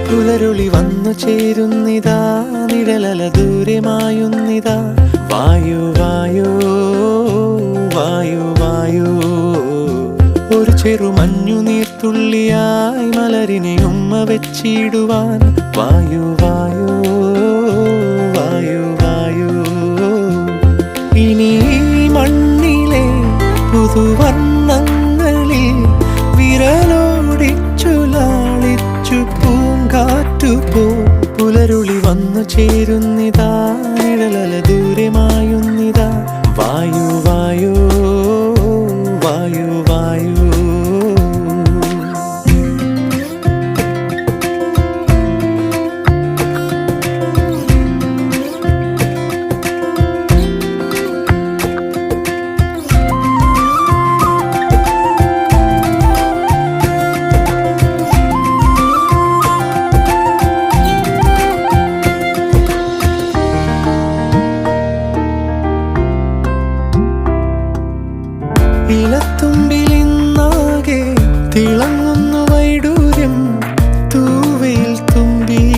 പുലരുളി വന്നു ചേരുന്നിതാ, നിഴലല ദൂരെ മായുന്നിതാ. വായു വായു വായു വായു, ഒരു ചെറു മഞ്ഞു നീർത്തുള്ളിയായി മലരിനെ ഉമ്മ വെച്ചിടുവാൻ. വായു വായു വായു വായു, ഇനി മണ്ണിലെ പുതുവർണ്ണങ്ങളിൽ വിരലോടിച്ചു ലാളിച്ചു പൂങ്കാറ്റുപോ. പുലരുളി വന്നു ചേരുന്നിതാ, നിഴലല ദൂരെ മായുന്നിതാ. വായു വായു വായു വായു. ഇലത്തുമ്പി